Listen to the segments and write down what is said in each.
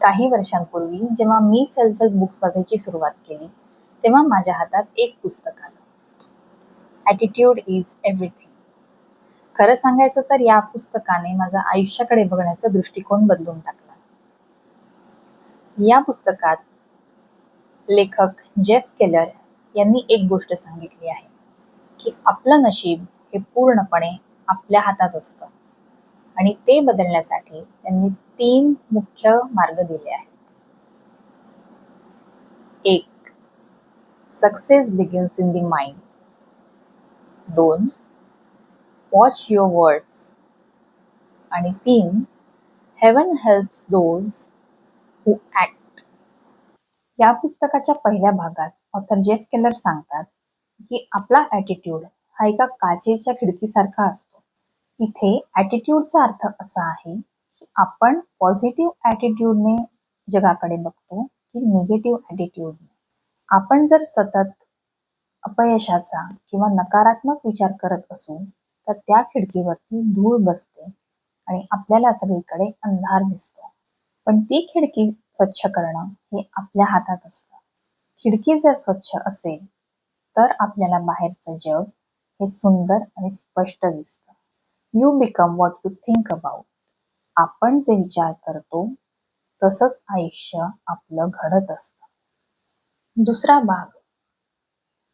काही वर्षांपूर्वी जेव्हा मी सेल्फ हेल्प बुक्स वाचायची सुरुवात केली तेव्हा माझ्या हातात एक पुस्तक आलं. Attitude is everything. खरं सांगायचं तर या पुस्तकाने माझा आयुष्याकडे बघण्याचा दृष्टिकोन बदलून टाकला. या पुस्तकात लेखक जेफ केलर यांनी एक गोष्ट सांगितली आहे की आपलं नशीब हे पूर्णपणे आपल्या हातात असतं आणि ते बदलण्यासाठी त्यांनी 3 मुख्य मार्ग दिले आहेत. 1. Success begins in the mind. 2. Watch your words. आणि 3. Heaven helps those who act. या पुस्तकाच्या पहिल्या भागात ऑथर जेफ केलर सांगतात की आपला ॲटिट्यूड हा एका काचेच्या खिडकीसारखा असतो. इथे ॲटिट्यूडचा अर्थ असा आहे की आपण पॉझिटिव्ह ॲटिट्यूडने जगाकडे बघतो की निगेटिव्ह ॲटिट्यूडने. आपण जर सतत अपयशाचा किंवा नकारात्मक विचार करत असू तर त्या खिडकीवरती धूळ बसते आणि आपल्याला सगळीकडे अंधार दिसतो. पण ती खिडकी स्वच्छ करणं हे आपल्या हातात असतं. खिडकी जर स्वच्छ असेल तर आपल्याला बाहेरचं जग हे सुंदर आणि स्पष्ट दिसतं. You become what you think about. आपण जे विचार करतो तसंच आयुष्य आपलं घडत असतं. दुसरा भाग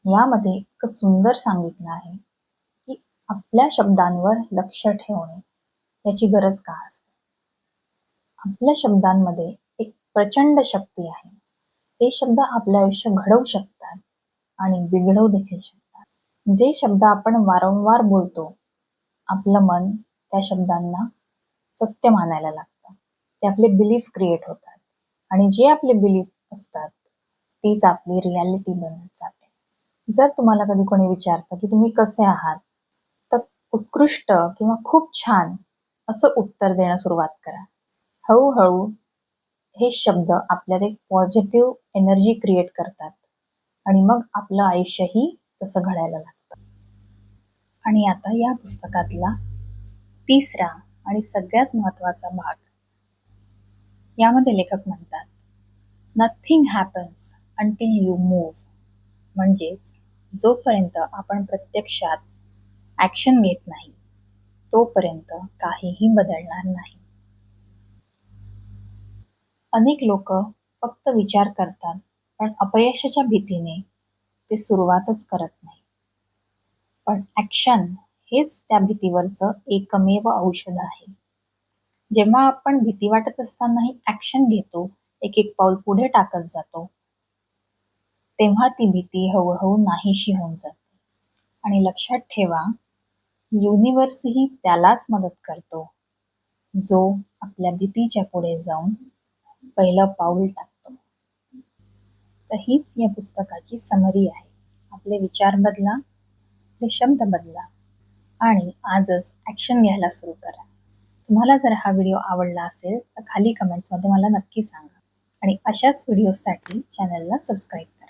यामध्ये इतकं सुंदर सांगितलं आहे की आपल्या शब्दांवर लक्ष ठेवणे याची गरज का असते. आपल्या शब्दांमध्ये एक प्रचंड शक्ती आहे. ते शब्द आपलं आयुष्य घडवू शकतात आणि बिघडवू देखील शकतात. जे शब्द आपण वारंवार बोलतो आपलं मन त्या शब्दांना सत्य मानायला लागतं. ते आपले बिलीफ क्रिएट होतात आणि जे आपले बिलीफ असतात तीच आपली रियालिटी बनत जाते. जर तुम्हाला कधी कोणी विचारतं की तुम्ही कसे आहात तर उत्कृष्ट किंवा खूप छान असं उत्तर देणं सुरुवात करा. हळूहळू हे शब्द आपल्यात एक पॉझिटिव्ह एनर्जी क्रिएट करतात आणि मग आपलं आयुष्यही तसं घडायला लागतं. आणि आता या पुस्तकातला तिसरा आणि सगळ्यात महत्त्वाचा भाग. यामध्ये लेखक म्हणतात nothing happens until you move. म्हणजेच जोपर्यंत आपण प्रत्यक्षात ॲक्शन घेत नाही तोपर्यंत काहीही बदलणार नाही. अनेक लोक फक्त विचार करतात पण अपयशाच्या भीतीने ते सुरुवातच करत नाही. पण ॲक्शन हेच त्या भीतीवरचं एकमेव औषध आहे. जेव्हा आपण भीती वाटत असतानाही ॲक्शन घेतो, एक एक पाऊल पुढे टाकत जातो, तेव्हा ती भीती हळूहळू नाहीशी होऊन जाते. आणि लक्षात ठेवा, युनिव्हर्सही त्यालाच मदत करतो जो आपल्या भीतीच्या पुढे जाऊन पहिलं पाऊल टाकतो. तर हीच या पुस्तकाची समरी आहे. आपले विचार बदला, आपले शब्द बदला आणि आजच ॲक्शन घ्यायला सुरू करा. तुम्हाला जर हा व्हिडिओ आवडला असेल तर खाली कमेंट्समध्ये मला नक्की सांगा आणि अशाच व्हिडिओसाठी चॅनलला सबस्क्राईब करा.